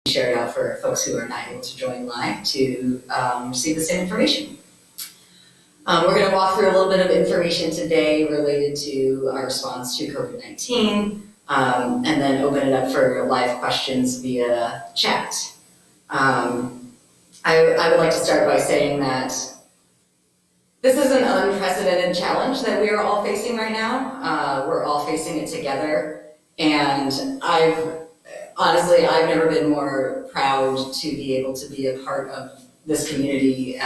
share it out for folks who are not able to join live to receive the same information. We're going to walk through a little bit of information today related to our response to COVID-19, and then open it up for live questions via chat. I would like to start by saying that this is an unprecedented challenge that we are all facing right now. We're all facing it together, and I've never been more proud to be able to be a part of this community.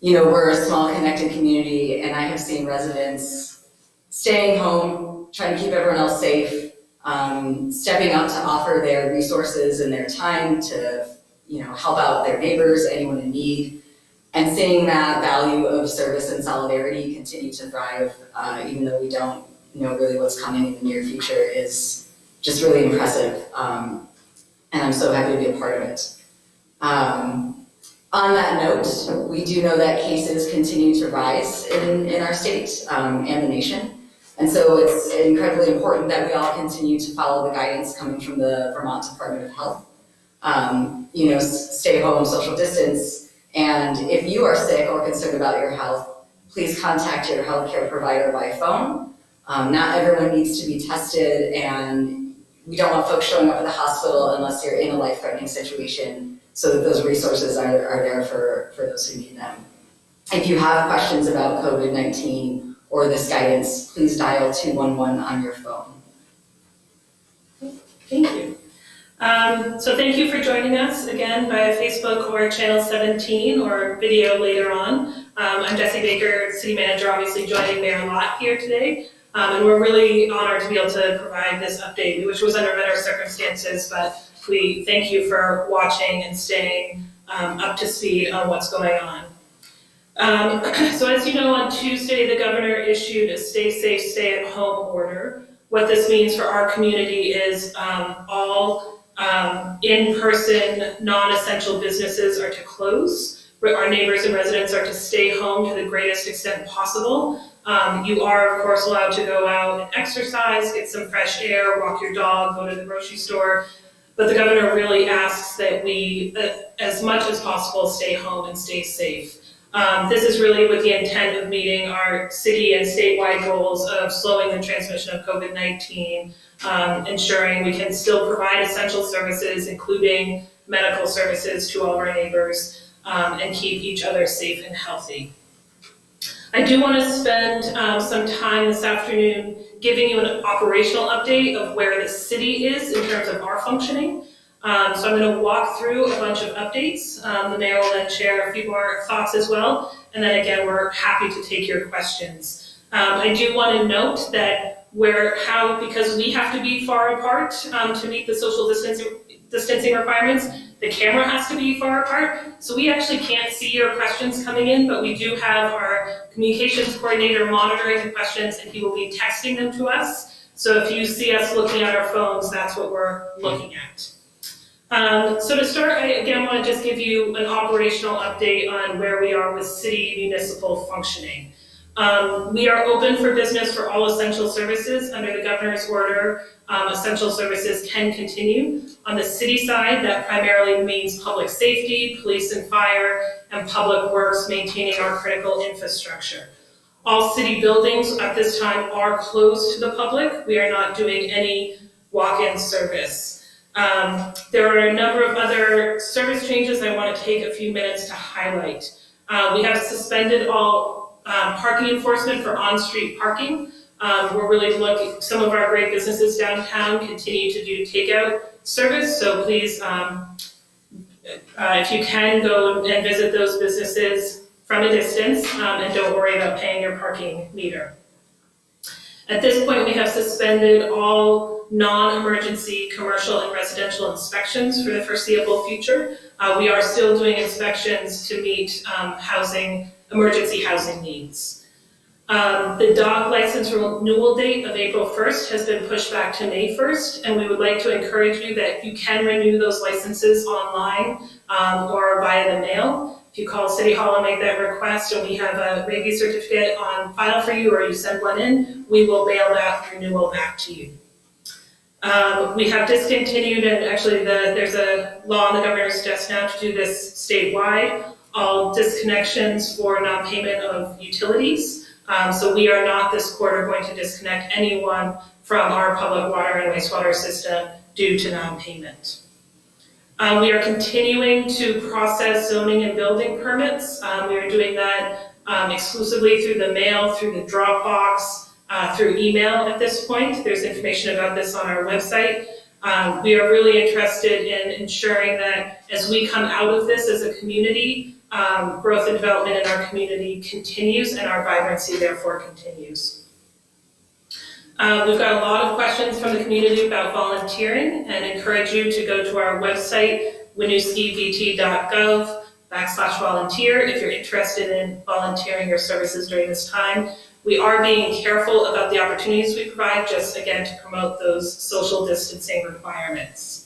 We're a small connected community, and I have seen residents staying home, trying to keep everyone else safe, stepping up to offer their resources and their time to, help out their neighbors, anyone in need, and seeing that value of service and solidarity continue to thrive, even though we don't know really what's coming in the near future, is just really impressive. And I'm so happy to be a part of it. On that note, we do know that cases continue to rise in our state and the nation. And so it's incredibly important that we all continue to follow the guidance coming from the Vermont Department of Health. Stay home, social distance, and if you are sick or concerned about your health, please contact your healthcare provider by phone. Not everyone needs to be tested, and we don't want folks showing up at the hospital unless you're in a life-threatening situation, so that those resources are there for those who need them. If you have questions about COVID-19 or this guidance, please dial 211 on your phone. Thank you. So thank you for joining us again via Facebook or Channel 17 or video later on. I'm Jessie Baker, City Manager, obviously joining Mayor Lott here today. And we're really honored to be able to provide this update, which was under better circumstances, but we thank you for watching and staying up to speed on what's going on. So as you know, on Tuesday, the governor issued a stay safe, stay at home order. What this means for our community is all in-person, non-essential businesses are to close. Our neighbors and residents are to stay home to the greatest extent possible. You are, of course, allowed to go out and exercise, get some fresh air, walk your dog, go to the grocery store. But the governor really asks that we, as much as possible, stay home and stay safe. This is really with the intent of meeting our city and statewide goals of slowing the transmission of COVID-19, ensuring we can still provide essential services, including medical services, to all our neighbors, and keep each other safe and healthy. I do want to spend some time this afternoon giving you an operational update of where the city is in terms of our functioning. So I'm going to walk through a bunch of updates. The mayor will then share a few more thoughts as well. And then again, we're happy to take your questions. I do want to note that because we have to be far apart to meet the social distancing requirements, the camera has to be far apart. So we actually can't see your questions coming in, but we do have our communications coordinator monitoring the questions, and he will be texting them to us. So if you see us looking at our phones, that's what we're looking at. So to start, I again want to just give you an operational update on where we are with city municipal functioning. We are open for business for all essential services under the governor's order. Essential services can continue. On the city side, that primarily means public safety, police and fire, and public works, maintaining our critical infrastructure. All city buildings at this time are closed to the public. We are not doing any walk-in service. There are a number of other service changes I want to take a few minutes to highlight. We have suspended all parking enforcement for on-street parking. We're really looking, some of our great businesses downtown continue to do takeout service, so please, if you can, go and visit those businesses from a distance, and don't worry about paying your parking meter. At this point, we have suspended all non-emergency commercial and residential inspections for the foreseeable future. We are still doing inspections to meet emergency housing needs. The dog license renewal date of April 1st has been pushed back to May 1st, and we would like to encourage you that you can renew those licenses online or via the mail. If you call City Hall and make that request, and we have a rabies certificate on file for you, or you send one in, we will mail that renewal back to you. We have discontinued, and actually there's a law on the governor's desk now to do this statewide, all disconnections for non-payment of utilities. So we are not this quarter going to disconnect anyone from our public water and wastewater system due to non-payment. We are continuing to process zoning and building permits. We are doing that exclusively through the mail, through the Dropbox, through email at this point. There's information about this on our website. We are really interested in ensuring that as we come out of this as a community, growth and development in our community continues and our vibrancy therefore continues. We've got a lot of questions from the community about volunteering and encourage you to go to our website, winooskivt.gov/volunteer if you're interested in volunteering your services during this time. We are being careful about the opportunities we provide, just again to promote those social distancing requirements.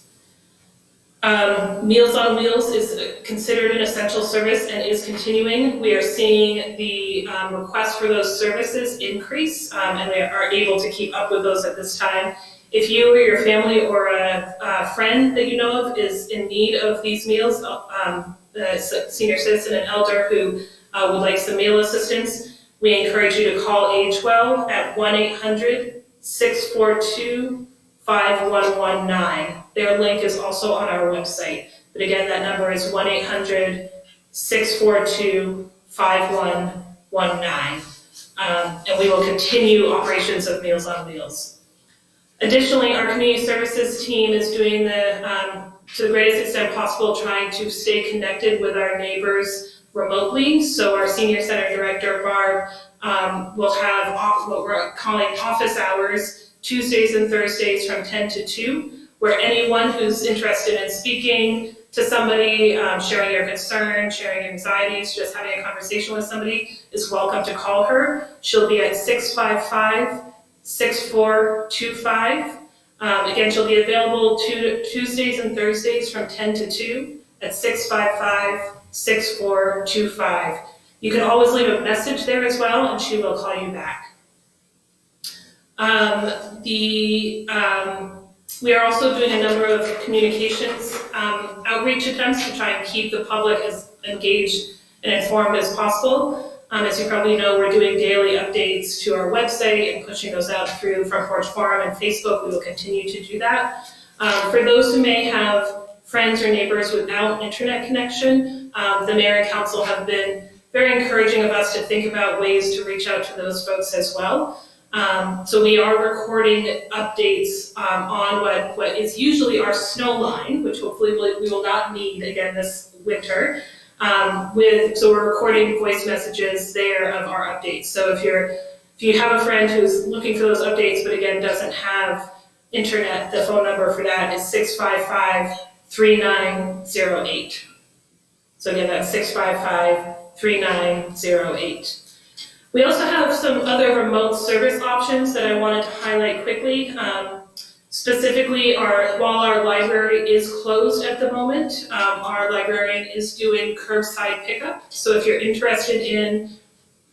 Meals on Wheels is considered an essential service and is continuing. We are seeing the requests for those services increase, and we are able to keep up with those at this time. If you or your family or a friend that you know of is in need of these meals, a senior citizen, an elder who would like some meal assistance, we encourage you to call A12 at 1-800-642-5119. Their link is also on our website. But again, that number is 1-800-642-5119. And we will continue operations of Meals on Wheels. Additionally, our community services team is doing to the greatest extent possible, trying to stay connected with our neighbors remotely. So our senior center director, Barb, will have what we're calling office hours, Tuesdays and Thursdays from 10 to 2, where anyone who's interested in speaking to somebody, sharing your concerns, sharing your anxieties, just having a conversation with somebody, is welcome to call her. She'll be at 655-6425. Again, she'll be available Tuesdays and Thursdays from 10 to 2 at 655-6425. You can always leave a message there as well, and she will call you back. We are also doing a number of communications outreach attempts to try and keep the public as engaged and informed as possible. As you probably know, we're doing daily updates to our website and pushing those out through Front Porch Forum and Facebook. We will continue to do that. For those who may have friends or neighbors without internet connection, the mayor and council have been very encouraging of us to think about ways to reach out to those folks as well. So we are recording updates on what is usually our snow line, which hopefully we will not need again this winter. So we're recording voice messages there of our updates. So if you have a friend who's looking for those updates, but again doesn't have internet, the phone number for that is 655-3908. So again, that's 655-3908. We also have some other remote service options that I wanted to highlight quickly. Specifically, while our library is closed at the moment, our librarian is doing curbside pickup. So if you're interested in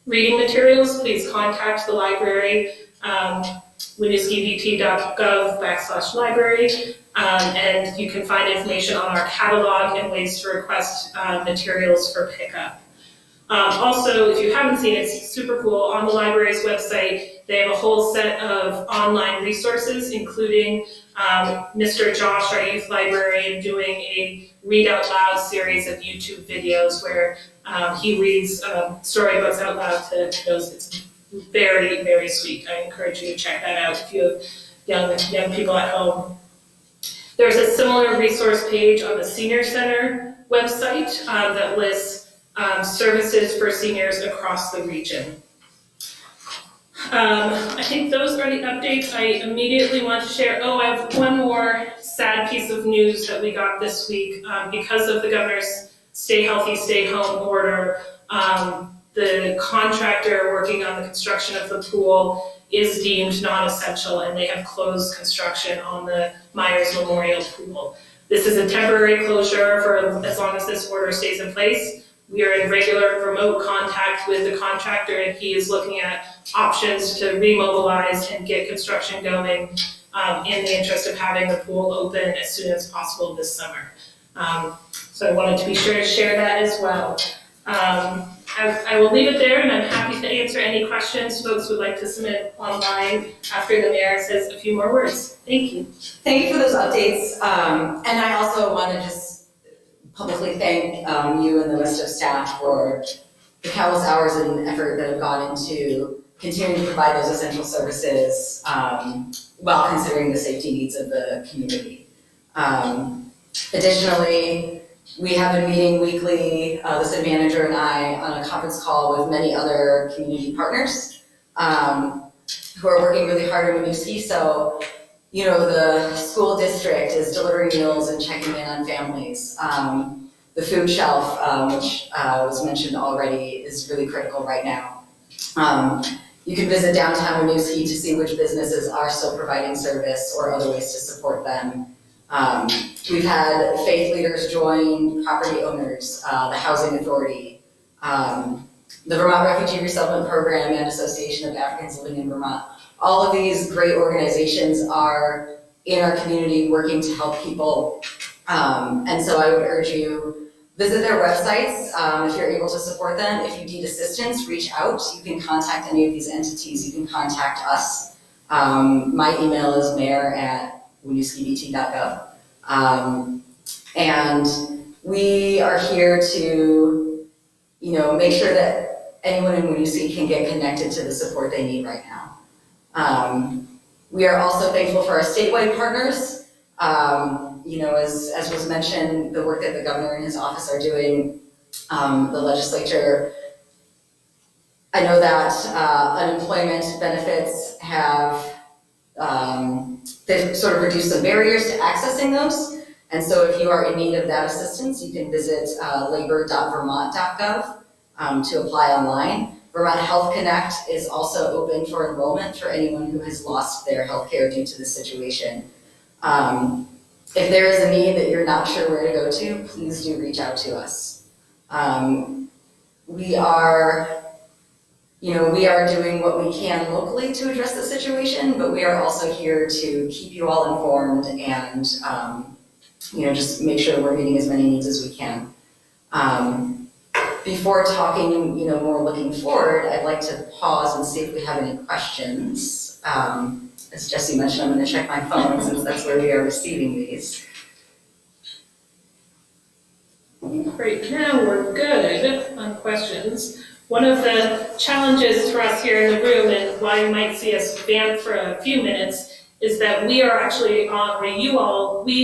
reading materials, please contact the library, winooskivt.gov/library, and you can find information on our catalog and ways to request materials for pickup. Also, if you haven't seen it, it's super cool. On the library's website, they have a whole set of online resources, including Mr. Josh, our youth librarian, doing a Read Out Loud series of YouTube videos where he reads storybooks out loud to those. It's very, very sweet. I encourage you to check that out if you have young people at home. There's a similar resource page on the Senior Center website that lists services for seniors across the region. I think those are the updates I immediately want to share. I have one more sad piece of news that we got this week. Because of the governor's stay healthy, stay home order, the contractor working on the construction of the pool is deemed non-essential, and they have closed construction on the Myers Memorial Pool. This is a temporary closure for as long as this order stays in place. We are in regular remote contact with the contractor, and he is looking at options to remobilize and get construction going in the interest of having the pool open as soon as possible this summer. So I wanted to be sure to share that as well. I will leave it there, and I'm happy to answer any questions folks would like to submit online after the mayor says a few more words. Thank you. Thank you for those updates. And I also want to just publicly thank you and the rest of staff for the countless hours and effort that have gone into continuing to provide those essential services while considering the safety needs of the community. Additionally, we have been meeting weekly, the city manager and I, on a conference call with many other community partners who are working really hard in Winooski. So, you know, the school district is delivering meals and checking in on families. The food shelf, which was mentioned already, is really critical right now. You can visit downtown Winooski to see which businesses are still providing service or other ways to support them. We've had faith leaders join, property owners, the Housing Authority, the Vermont Refugee Resettlement Program and Association of Africans Living in Vermont. All of these great organizations are in our community working to help people. And so I would urge you, visit their websites if you're able to support them. If you need assistance, reach out. You can contact any of these entities. You can contact us. My email is mayor@winooskibt.gov. And we are here to, you know, make sure that anyone in Winooski can get connected to the support they need right now. We are also thankful for our statewide partners. You know, as was mentioned, the work that the governor and his office are doing, the legislature. I know that unemployment benefits have, they've sort of reduced some barriers to accessing those. And so if you are in need of that assistance, you can visit labor.vermont.gov to apply online. Vermont Health Connect is also open for enrollment for anyone who has lost their health care due to the situation. If there is a need that you're not sure where to go to, please do reach out to us. We are doing what we can locally to address the situation, but we are also here to keep you all informed and, just make sure we're meeting as many needs as we can. Before talking, more looking forward, I'd like to pause and see if we have any questions. As Jesse mentioned, I'm going to check my phone since that's where we are receiving these. Right now, we're good on questions. One of the challenges for us here in the room and why you might see us vamp for a few minutes is that we are actually on, we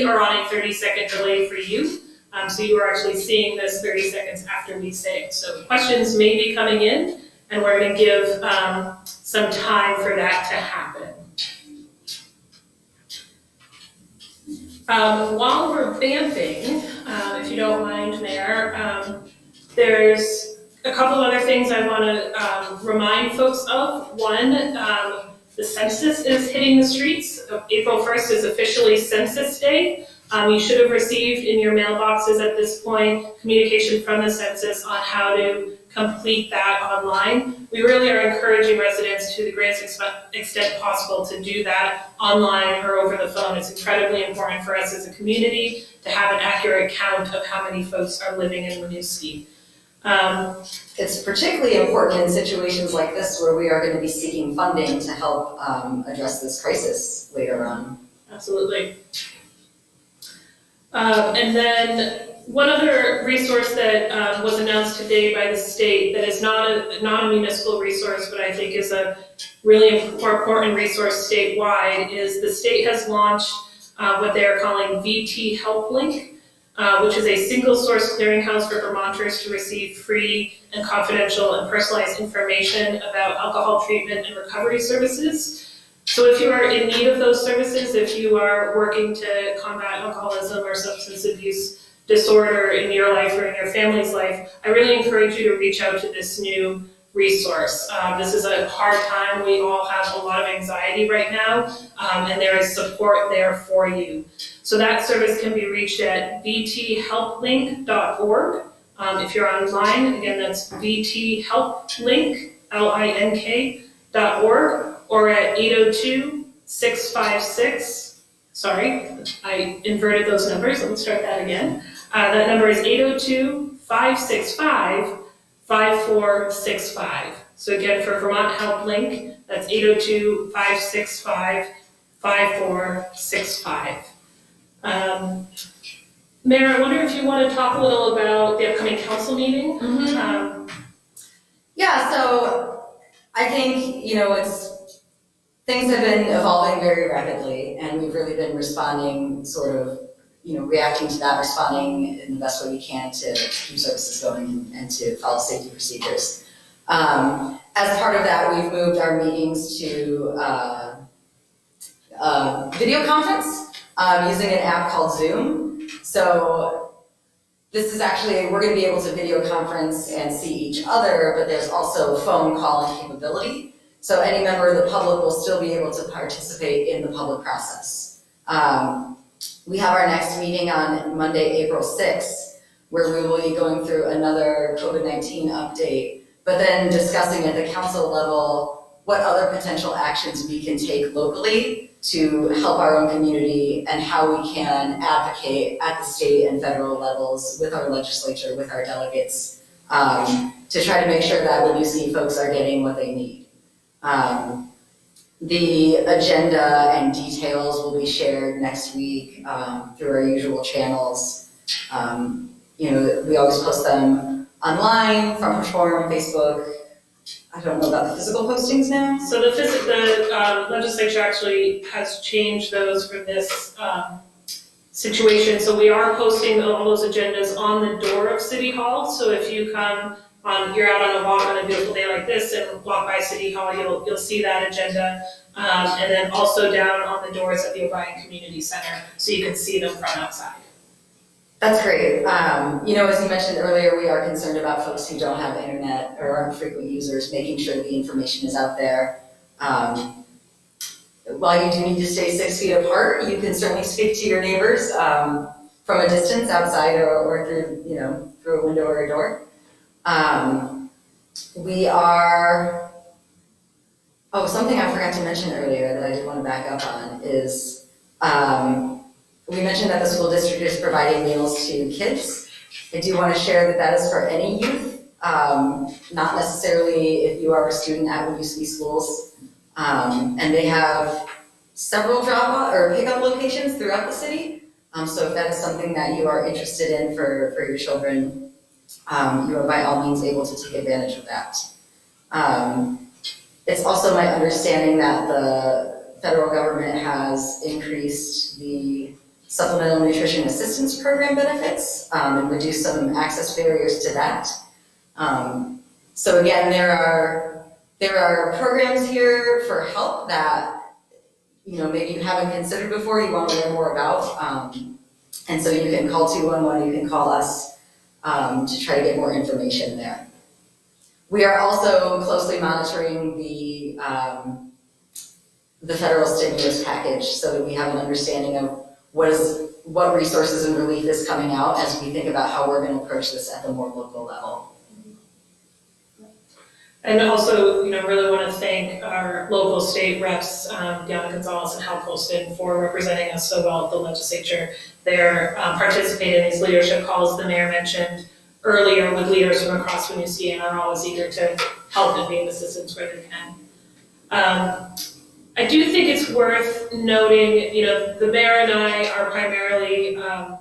are on a 30-second delay for you. So you are actually seeing this 30 seconds after we say it. So questions may be coming in, and we're going to give some time for that to happen. While we're vamping, if you don't mind, Mayor, there's a couple other things I want to remind folks of. One, the census is hitting the streets. April 1st is officially Census Day. You should have received in your mailboxes at this point communication from the census on how to complete that online. We really are encouraging residents to the greatest extent possible to do that online or over the phone. It's incredibly important for us as a community to have an accurate count of how many folks are living in Winooski. It's particularly important in situations like this where we are going to be seeking funding to help address this crisis later on. Absolutely. And then one other resource that was announced today by the state that is not a municipal resource, but I think is a really important resource statewide, is the state has launched what they are calling VT Help Link, which is a single source clearinghouse for Vermonters to receive free and confidential and personalized information about alcohol treatment and recovery services. So if you are in need of those services, if you are working to combat alcoholism or substance abuse disorder in your life or in your family's life, I really encourage you to reach out to this new resource. This is a hard time. We all have a lot of anxiety right now, and there is support there for you. So that service can be reached at vthelplink.org. If you're online, again, that's vthelplink.org, or at 802 sorry, I inverted those numbers, let me start that again. That number is 802-565-5465. So again, for Vermont Help Link, that's 802-565-5465. Mayor, I wonder if you want to talk a little about the upcoming council meeting? Yeah, so I think, things have been evolving very rapidly, and we've really been responding, reacting to that, responding in the best way we can to keep services going and to follow safety procedures. As part of that, we've moved our meetings to video conference using an app called Zoom. So this is actually, we're going to be able to video conference and see each other, but there's also phone calling capability. So any member of the public will still be able to participate in the public process. We have our next meeting on Monday, April 6th, where we will be going through another COVID-19 update, but then discussing at the council level what other potential actions we can take locally to help our own community and how we can advocate at the state and federal levels with our legislature, with our delegates, to try to make sure that Winooski folks are getting what they need. The agenda and details will be shared next week through our usual channels. We always post them online, Front Porch Forum, Facebook. I don't know about the physical postings now. So the legislature actually has changed those for this situation. So we are posting all those agendas on the door of City Hall. So if you come you're out on a walk on a beautiful day like this and walk by City Hall, you'll see that agenda. And then also down on the doors of the O'Brien Community Center, so you can see them from outside. That's great. As you mentioned earlier, we are concerned about folks who don't have internet or aren't frequent users, making sure the information is out there. While you do need to stay 6 feet apart, you can certainly speak to your neighbors from a distance outside or through, through a window or a door. Something I forgot to mention earlier that I did want to back up on is we mentioned that the school district is providing meals to kids. I do want to share that is for any youth, not necessarily if you are a student at Winooski schools. And they have several drop-off or pickup locations throughout the city. So if that is something that you are interested in for your children, you are by all means able to take advantage of that. It's also my understanding that the federal government has increased the Supplemental Nutrition Assistance Program benefits and reduced some access barriers to that. So again, there are programs here for help that maybe you haven't considered before, you want to learn more about. And so you can call 211, you can call us to try to get more information there. We are also closely monitoring the federal stimulus package so that we have an understanding of what resources and relief is coming out as we think about how we're going to approach this at the more local level. And also, really want to thank our local state reps, Diana Gonzalez and Hal Colston, for representing us so well at the legislature. They're participating in these leadership calls the mayor mentioned earlier with leaders from across Winooski and are always eager to help and be of assistance where they can. I do think it's worth noting, the mayor and I are primarily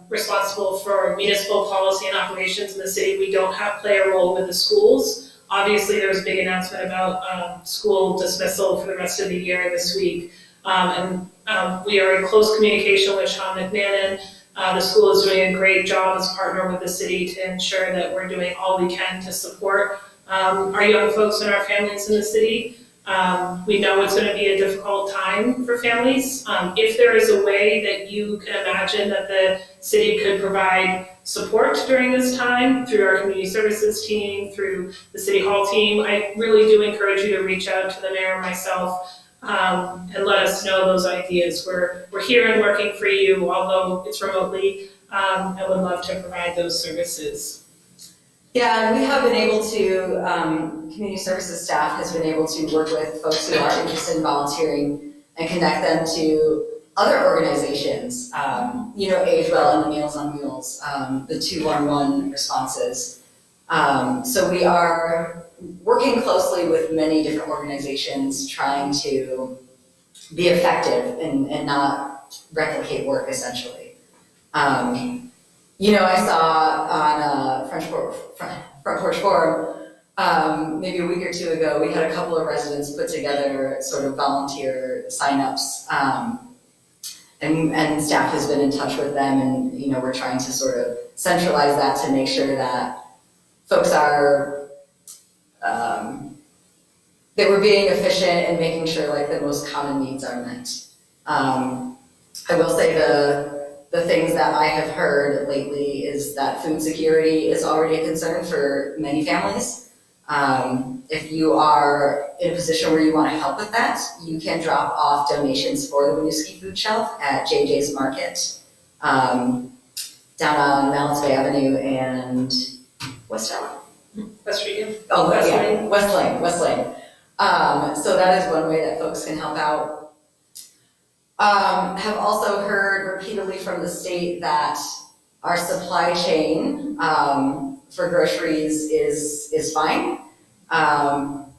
responsible for municipal policy and operations in the city. We don't play a role with the schools. Obviously, there was a big announcement about school dismissal for the rest of the year this week. We are in close communication with Sean McMahon. The school is doing a great job as a partner with the city to ensure that we're doing all we can to support our young folks and our families in the city. We know it's going to be a difficult time for families. If there is a way that you can imagine that the city could provide support during this time through our community services team, through the city hall team, I really do encourage you to reach out to the mayor and myself and let us know those ideas. We're here and working for you, although it's remotely, and would love to provide those services. Yeah, and we have been able to, community services staff has been able to work with folks who are interested in volunteering and connect them to other organizations, Age Well and the Meals on Wheels, the 211 responses. So we are working closely with many different organizations trying to be effective and not replicate work, essentially. I saw on Front Porch Forum, maybe a week or two ago, we had a couple of residents put together sort of volunteer signups, and staff has been in touch with them, and we're trying to sort of centralize that to make sure that folks are that we're being efficient and making sure like the most common needs are met. I will say the things that I have heard lately is that food security is already a concern for many families. If you are in a position where you want to help with that, you can drop off donations for the Winooski Food Shelf at JJ's Market, down on Malice Bay Avenue and West Lane. West Street. Oh, yeah, West Lane. So that is one way that folks can help out. Have also heard repeatedly from the state that our supply chain for groceries is fine.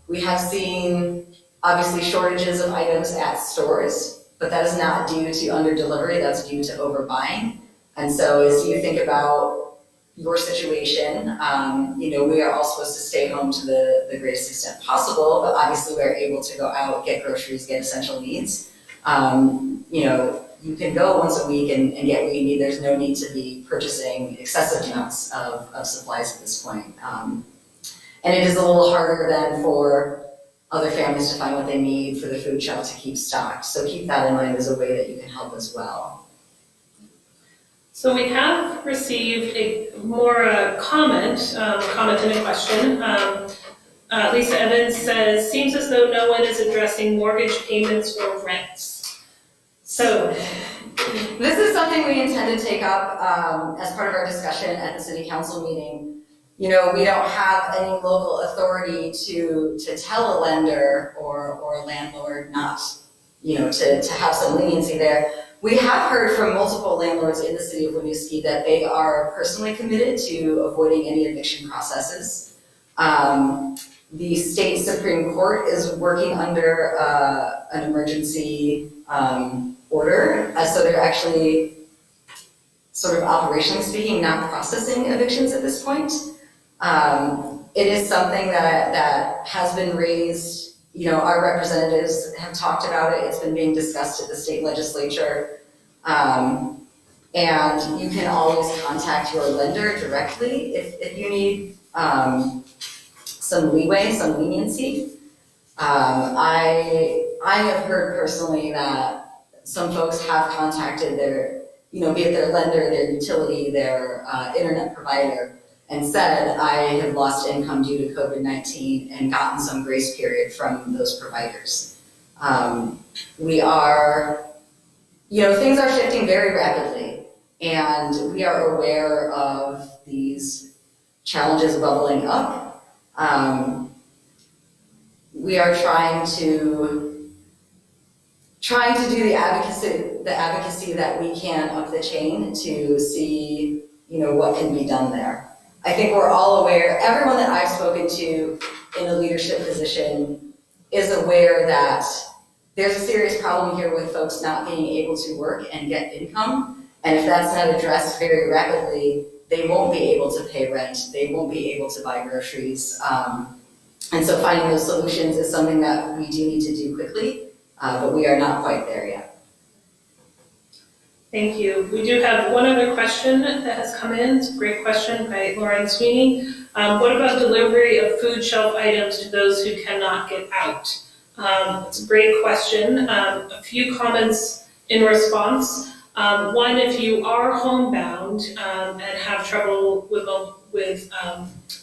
We have seen obviously shortages of items at stores, but that is not due to under delivery, that's due to overbuying. And so as you think about your situation, we are all supposed to stay home to the greatest extent possible, but obviously we're able to go out, get groceries, get essential needs. You can go once a week and get what you need. There's no need to be purchasing excessive amounts of supplies at this point. And it is a little harder than for other families to find what they need for the food shelf to keep stocked. So keep that in mind as a way that you can help as well. So we have received a comment and a question. Lisa Evans says, seems as though no one is addressing mortgage payments or rents. So this is something we intend to take up as part of our discussion at the city council meeting. We don't have any local authority to tell a lender or a landlord not, to have some leniency there. We have heard from multiple landlords in the city of Winooski that they are personally committed to avoiding any eviction processes. The state Supreme Court is working under an emergency order, so they're actually sort of operationally speaking not processing evictions at this point. It is something that has been raised. Our representatives have talked about it. It's been being discussed at the state legislature. And you can always contact your lender directly if you need some leeway, some leniency. I have heard personally that some folks have contacted their, be it their lender, their utility, their internet provider, and said, I have lost income due to COVID-19 and gotten some grace period from those providers. We are, things are shifting very rapidly, and we are aware of these challenges bubbling up. We are trying to do the advocacy that we can up the chain to see, what can be done there. I think we're all aware, everyone that I've spoken to in a leadership position is aware that there's a serious problem here with folks not being able to work and get income. And if that's not addressed very rapidly, they won't be able to pay rent. They won't be able to buy groceries. And so finding those solutions is something that we do need to do quickly, but we are not quite there yet. Thank you. We do have one other question that has come in. It's a great question by Lauren Sweeney. What about delivery of food shelf items to those who cannot get out? It's a great question. A few comments in response. One, if you are homebound and have trouble with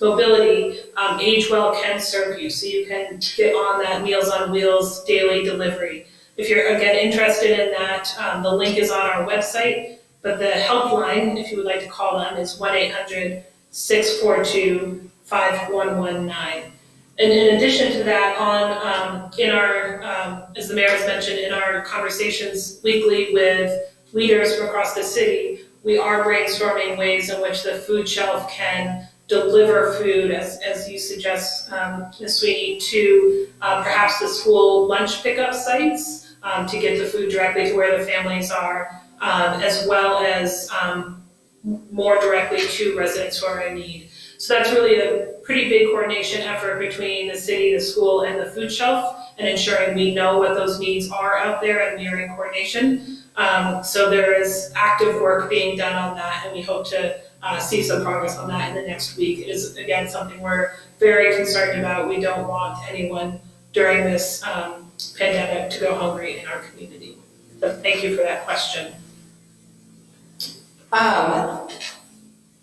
mobility, Age Well can serve you, so you can get on that Meals on Wheels daily delivery. If you're, again, interested in that, the link is on our website, but the helpline, if you would like to call them, is 1-800-642-5119. And in addition to that, in our, as the mayor has mentioned, in our conversations weekly with leaders from across the city, we are brainstorming ways in which the food shelf can deliver food, as you suggest, Ms. Sweeney, to perhaps the school lunch pickup sites to get the food directly to where the families are, as well as more directly to residents who are in need. So that's really a pretty big coordination effort between the city, the school, and the food shelf, and ensuring we know what those needs are out there and we are in coordination. So there is active work being done on that, and we hope to see some progress on that in the next week. It is, again, something we're very concerned about. We don't want anyone during this pandemic to go hungry in our community. So thank you for that question.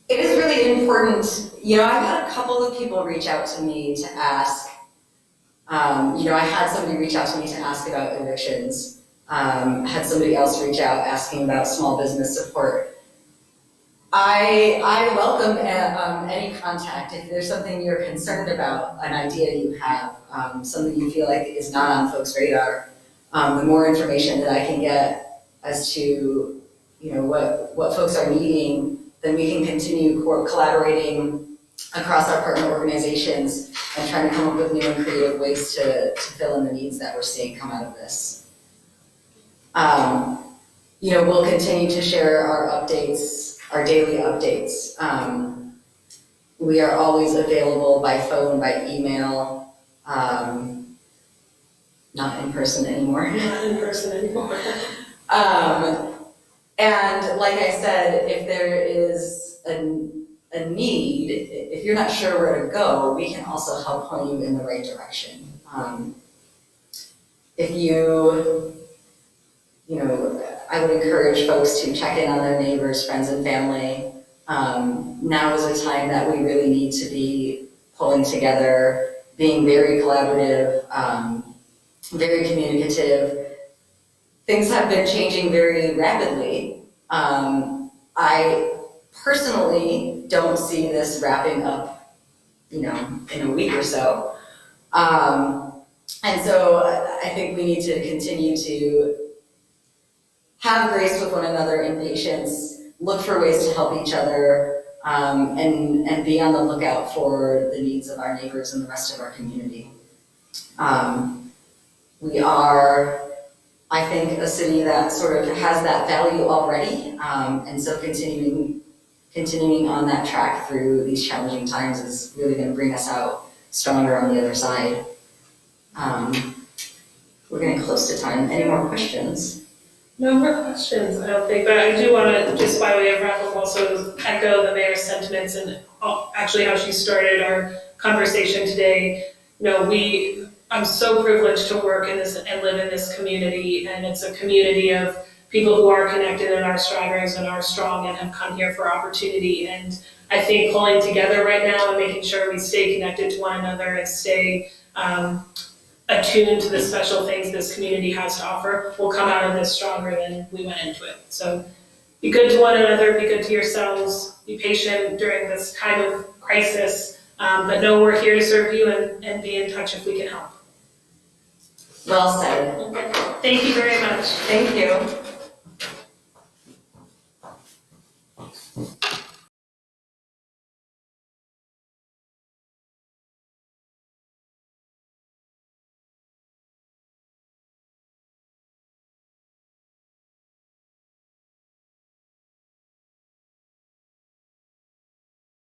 It is really important. I've had a couple of people reach out to me to ask, I had somebody reach out to me to ask about evictions, had somebody else reach out asking about small business support. I welcome any contact. If there's something you're concerned about, an idea you have, something you feel like is not on folks' radar, the more information that I can get as to what folks are needing, then we can continue collaborating across our partner organizations and trying to come up with new and creative ways to fill in the needs that we're seeing come out of this. We'll continue to share our updates, our daily updates. We are always available by phone, by email, not in person anymore. Not in person anymore. And like I said, if there is a need, if you're not sure where to go, we can also help point you in the right direction. I would encourage folks to check in on their neighbors, friends, and family. Now is a time that we really need to be pulling together, being very collaborative, very communicative. Things have been changing very rapidly. I personally don't see this wrapping up, in a week or so. And so I think we need to continue to have grace with one another and patience, look for ways to help each other, and be on the lookout for the needs of our neighbors and the rest of our community. We are, I think, a city that sort of has that value already, and so continuing on that track through these challenging times is really going to bring us out stronger on the other side. We're getting close to time. Any more questions? No more questions, I don't think, but I do want to, just by way of wrap up, also echo the mayor's sentiments and actually how she started our conversation today. I'm so privileged to work in this and live in this community, and it's a community of people who are connected and are strivers and are strong and have come here for opportunity. And I think pulling together right now and making sure we stay connected to one another and stay attuned to the special things this community has to offer will come out of this stronger than we went into it. So be good to one another, be good to yourselves, be patient during this time of crisis, but know we're here to serve you and be in touch if we can help. Well said. Okay. Thank you very much. Thank you.